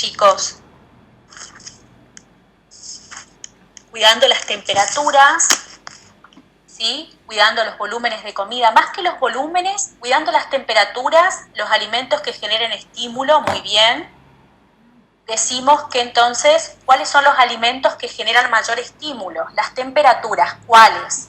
chicos, cuidando las temperaturas, ¿sí? Cuidando los volúmenes de comida, más que los volúmenes, cuidando las temperaturas, los alimentos que generen estímulo, muy bien. Decimos que entonces, ¿cuáles son los alimentos que generan mayor estímulo? Las temperaturas, ¿cuáles?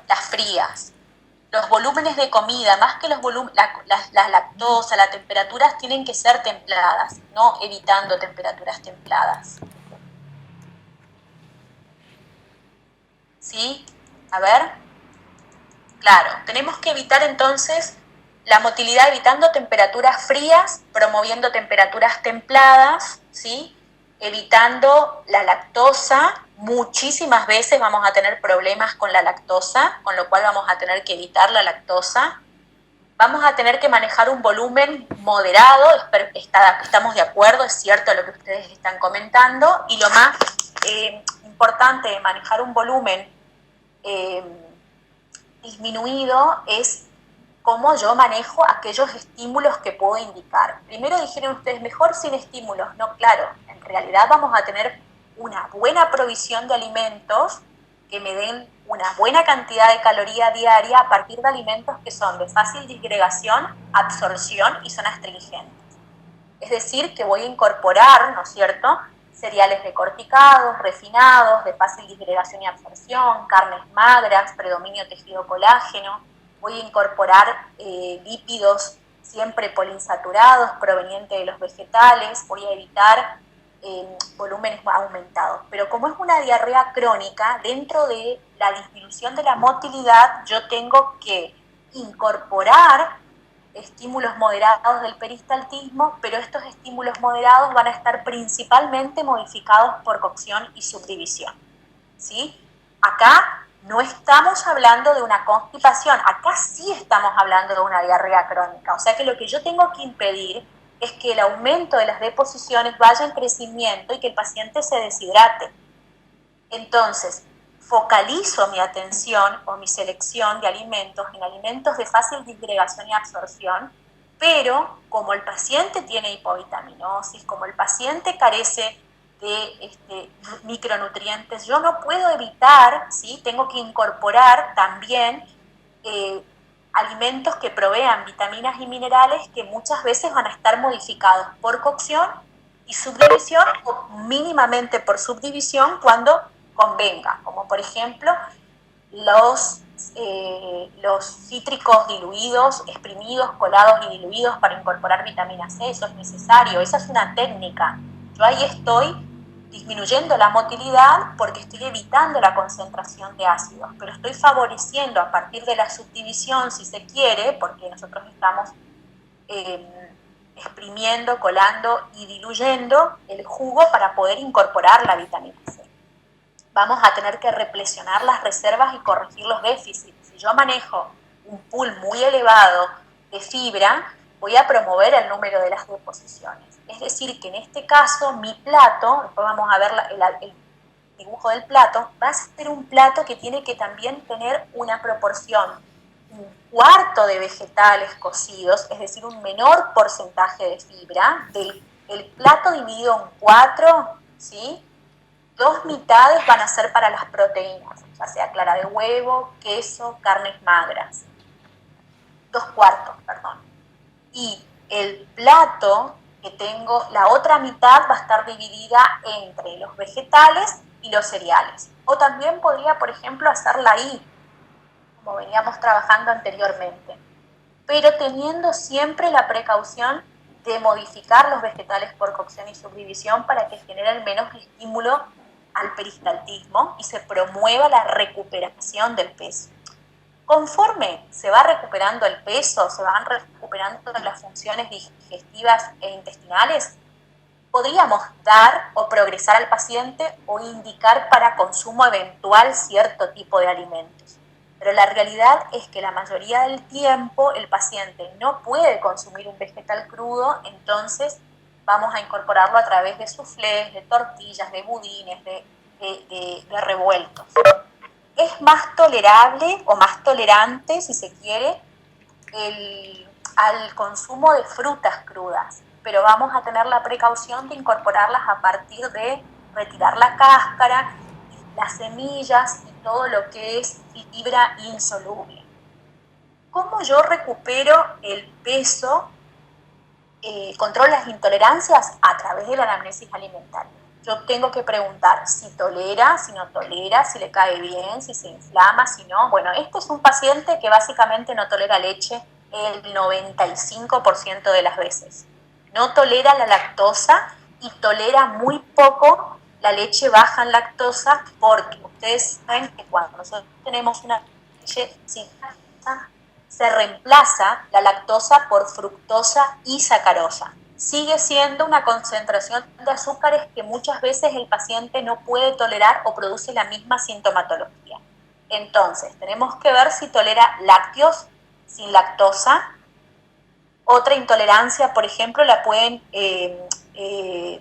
Las frías. Los volúmenes de comida, más que los volúmenes, la lactosa, las temperaturas tienen que ser templadas, no evitando temperaturas templadas. ¿Sí? A ver. Claro, tenemos que evitar entonces la motilidad evitando temperaturas frías, promoviendo temperaturas templadas, ¿sí? Evitando la lactosa. Muchísimas veces vamos a tener problemas con la lactosa, con lo cual vamos a tener que evitar la lactosa. Vamos a tener que manejar un volumen moderado, estamos de acuerdo, es cierto lo que ustedes están comentando, y lo más importante de manejar un volumen disminuido es cómo yo manejo aquellos estímulos que puedo indicar. Primero dijeron ustedes, mejor sin estímulos. No, claro, en realidad vamos a tener una buena provisión de alimentos que me den una buena cantidad de caloría diaria a partir de alimentos que son de fácil disgregación, absorción y son astringentes. Es decir, que voy a incorporar, ¿no es cierto?, cereales decorticados, refinados, de fácil disgregación y absorción, carnes magras, predominio tejido colágeno. Voy a incorporar lípidos siempre poliinsaturados provenientes de los vegetales. Voy a evitar volúmenes aumentados. Pero como es una diarrea crónica, dentro de la disminución de la motilidad, yo tengo que incorporar estímulos moderados del peristaltismo, pero estos estímulos moderados van a estar principalmente modificados por cocción y subdivisión, ¿sí? Acá no estamos hablando de una constipación, acá sí estamos hablando de una diarrea crónica, o sea que lo que yo tengo que impedir es que el aumento de las deposiciones vaya en crecimiento y que el paciente se deshidrate. Entonces, focalizo mi atención o mi selección de alimentos en alimentos de fácil disgregación y absorción, pero como el paciente tiene hipovitaminosis, como el paciente carece de micronutrientes, yo no puedo evitar, ¿sí? Tengo que incorporar también alimentos que provean vitaminas y minerales que muchas veces van a estar modificados por cocción y subdivisión o mínimamente por subdivisión cuando convenga, como por ejemplo los cítricos diluidos, exprimidos, colados y diluidos para incorporar vitamina C, eso es necesario, esa es una técnica. Yo ahí estoy disminuyendo la motilidad porque estoy evitando la concentración de ácidos, pero estoy favoreciendo a partir de la subdivisión, si se quiere, porque nosotros estamos exprimiendo, colando y diluyendo el jugo para poder incorporar la vitamina C. Vamos a tener que replesionar las reservas y corregir los déficits. Si yo manejo un pool muy elevado de fibra, voy a promover el número de las deposiciones. Es decir, que en este caso mi plato, después vamos a ver el dibujo del plato, va a ser un plato que tiene que también tener una proporción, un cuarto de vegetales cocidos, es decir, un menor porcentaje de fibra, el plato dividido en 4, ¿sí? 2 mitades van a ser para las proteínas, ya sea clara de huevo, queso, carnes magras. 2 cuartos, perdón. Y el plato que tengo, la otra mitad va a estar dividida entre los vegetales y los cereales. O también podría, por ejemplo, hacerla ahí, como veníamos trabajando anteriormente. Pero teniendo siempre la precaución de modificar los vegetales por cocción y subdivisión para que generen menos estímulo al peristaltismo y se promueva la recuperación del peso. Conforme se va recuperando el peso, se van recuperando las funciones digestivas e intestinales, podríamos dar o progresar al paciente o indicar para consumo eventual cierto tipo de alimentos. Pero la realidad es que la mayoría del tiempo el paciente no puede consumir un vegetal crudo, entonces vamos a incorporarlo a través de soufflés, de tortillas, de budines, de revueltos. Es más tolerable o más tolerante, si se quiere, al consumo de frutas crudas, pero vamos a tener la precaución de incorporarlas a partir de retirar la cáscara, las semillas y todo lo que es fibra insoluble. ¿Cómo yo recupero el peso? Controlo las intolerancias a través de la anamnesis alimentaria. Yo tengo que preguntar si tolera, si no tolera, si le cae bien, si se inflama, si no. Bueno, este es un paciente que básicamente no tolera leche el 95% de las veces. No tolera la lactosa y tolera muy poco la leche baja en lactosa, porque ustedes saben que cuando nosotros tenemos una leche sin lactosa, se reemplaza la lactosa por fructosa y sacarosa. Sigue siendo una concentración de azúcares que muchas veces el paciente no puede tolerar o produce la misma sintomatología. Entonces, tenemos que ver si tolera lácteos sin lactosa. Otra intolerancia, por ejemplo, la pueden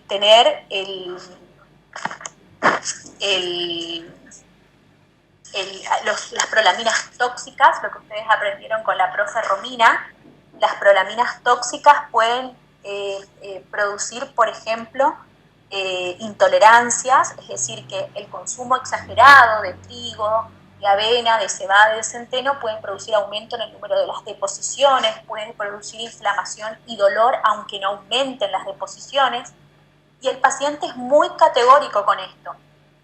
tener las prolaminas tóxicas, lo que ustedes aprendieron con la profe Romina. Las prolaminas tóxicas pueden producir, por ejemplo, intolerancias, es decir, que el consumo exagerado de trigo, de avena, de cebada y de centeno pueden producir aumento en el número de las deposiciones, pueden producir inflamación y dolor, aunque no aumenten las deposiciones. Y el paciente es muy categórico con esto.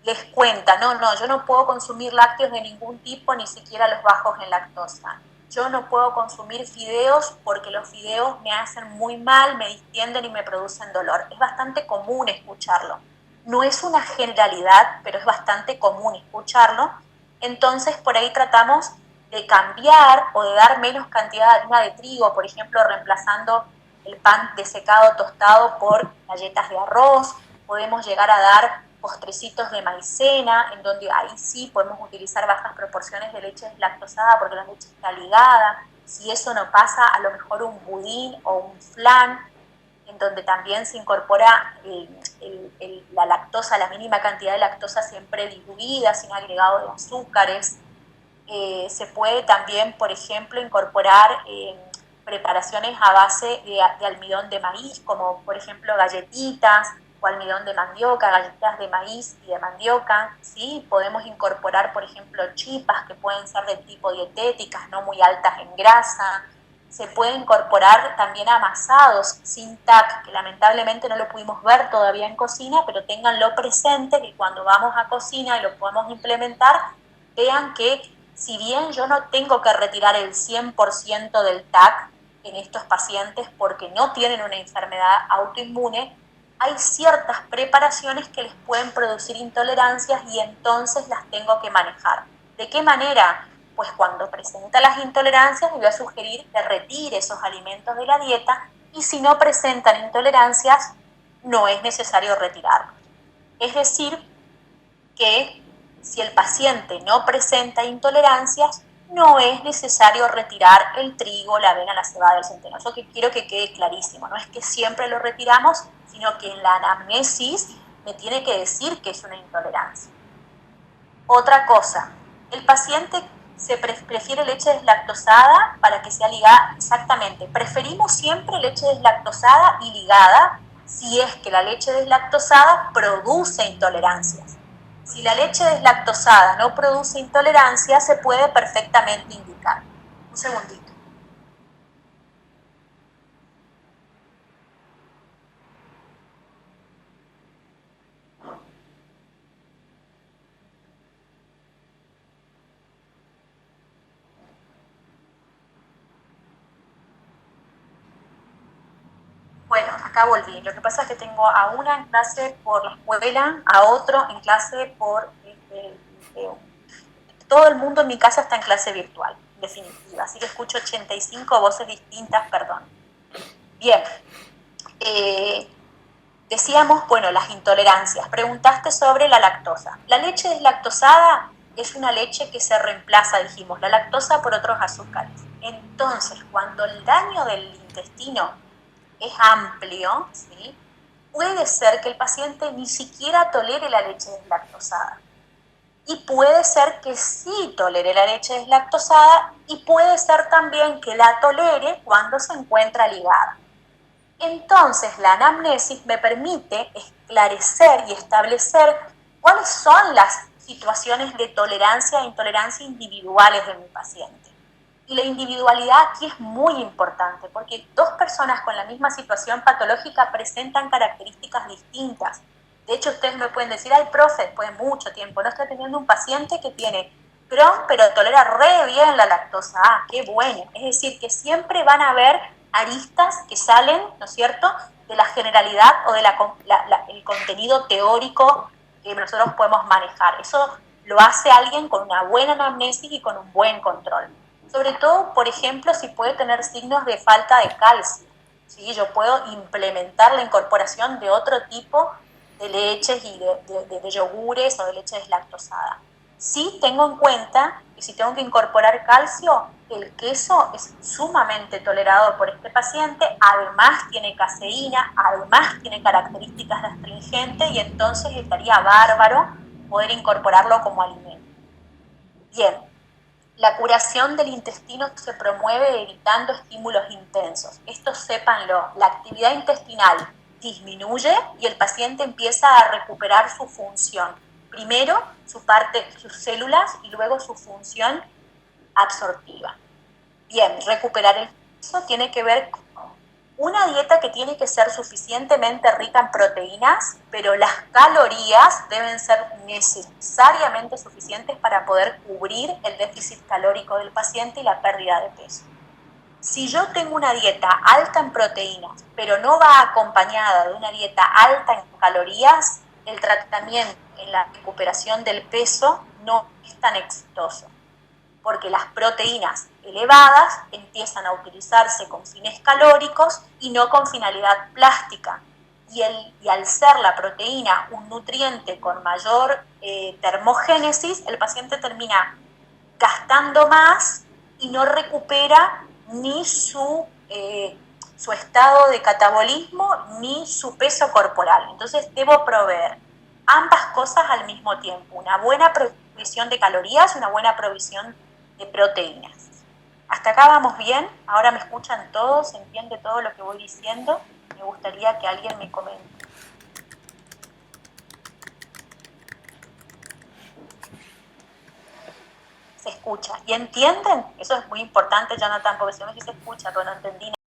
Les cuenta, no, yo no puedo consumir lácteos de ningún tipo, ni siquiera los bajos en lactosa. Yo no puedo consumir fideos porque los fideos me hacen muy mal, me distienden y me producen dolor. Es bastante común escucharlo. No es una generalidad, pero es bastante común escucharlo. Entonces, por ahí tratamos de cambiar o de dar menos cantidad de harina de trigo, por ejemplo, reemplazando el pan desecado tostado por galletas de arroz. Podemos llegar a dar postrecitos de maicena, en donde ahí sí podemos utilizar bajas proporciones de leche deslactosada porque la leche está ligada. Si eso no pasa, a lo mejor un budín o un flan, en donde también se incorpora la lactosa, la mínima cantidad de lactosa siempre diluida, sin agregado de azúcares. Se puede también, por ejemplo, incorporar preparaciones a base de almidón de maíz, como por ejemplo galletitas o almidón de mandioca, galletas de maíz y de mandioca, ¿sí? Podemos incorporar, por ejemplo, chipas que pueden ser de tipo dietéticas, no muy altas en grasa. Se puede incorporar también amasados sin TAC, que lamentablemente no lo pudimos ver todavía en cocina, pero ténganlo presente que cuando vamos a cocina y lo podemos implementar, vean que si bien yo no tengo que retirar el 100% del TAC en estos pacientes porque no tienen una enfermedad autoinmune, hay ciertas preparaciones que les pueden producir intolerancias y entonces las tengo que manejar. ¿De qué manera? Pues cuando presenta las intolerancias le voy a sugerir que retire esos alimentos de la dieta y si no presentan intolerancias no es necesario retirarlos. Es decir, que si el paciente no presenta intolerancias, no es necesario retirar el trigo, la avena, la cebada, el centeno. Eso que quiero que quede clarísimo. No es que siempre lo retiramos, sino que en la anamnesis me tiene que decir que es una intolerancia. Otra cosa, el paciente prefiere leche deslactosada para que sea ligada. Exactamente, preferimos siempre leche deslactosada y ligada si es que la leche deslactosada produce intolerancias. Si la leche deslactosada no produce intolerancia, se puede perfectamente indicar. Un segundito. Bueno, acá volví. Lo que pasa es que tengo a una en clase por la escuela, a otro en clase por... todo el mundo en mi casa está en clase virtual, en definitiva. Así que escucho 85 voces distintas, perdón. Bien. Decíamos, bueno, las intolerancias. Preguntaste sobre la lactosa. La leche deslactosada es una leche que se reemplaza, dijimos, la lactosa por otros azúcares. Entonces, cuando el daño del intestino es amplio, ¿sí? Puede ser que el paciente ni siquiera tolere la leche deslactosada. y puede ser que sí tolere la leche deslactosada y puede ser también que la tolere cuando se encuentra ligada. Entonces, la anamnesis me permite esclarecer y establecer cuáles son las situaciones de tolerancia e intolerancia individuales de mi paciente. Y la individualidad aquí es muy importante porque dos personas con la misma situación patológica presentan características distintas. De hecho, ustedes me pueden decir, ay, profe, después de mucho tiempo, no estoy teniendo un paciente que tiene Crohn, pero tolera re bien la lactosa. Ah, qué bueno. Es decir, que siempre van a haber aristas que salen, ¿no es cierto?, de la generalidad o del el contenido teórico que nosotros podemos manejar. Eso lo hace alguien con una buena anamnesis y con un buen control. Sobre todo, por ejemplo, si puede tener signos de falta de calcio. ¿Sí? Yo puedo implementar la incorporación de otro tipo de leches y de yogures o de leche deslactosada. Sí tengo en cuenta que si tengo que incorporar calcio, el queso es sumamente tolerado por este paciente, además tiene caseína, además tiene características astringentes y entonces estaría bárbaro poder incorporarlo como alimento. Bien, la curación del intestino se promueve evitando estímulos intensos. Esto sépanlo, la actividad intestinal disminuye y el paciente empieza a recuperar su función. Primero sus células y luego su función absortiva. Bien, recuperar el peso tiene que ver con una dieta que tiene que ser suficientemente rica en proteínas, pero las calorías deben ser necesariamente suficientes para poder cubrir el déficit calórico del paciente y la pérdida de peso. Si yo tengo una dieta alta en proteínas, pero no va acompañada de una dieta alta en calorías, el tratamiento en la recuperación del peso no es tan exitoso, porque las proteínas elevadas empiezan a utilizarse con fines calóricos y no con finalidad plástica. Y al ser la proteína un nutriente con mayor termogénesis, el paciente termina gastando más y no recupera ni su estado de catabolismo ni su peso corporal. Entonces debo proveer ambas cosas al mismo tiempo, una buena provisión de calorías y una buena provisión de proteínas. Hasta acá vamos bien, ahora me escuchan todos, se entiende todo lo que voy diciendo. Me gustaría que alguien me comente. Se escucha. ¿Y entienden? Eso es muy importante, Jonathan, porque si uno dice se escucha, pero no entendí nada.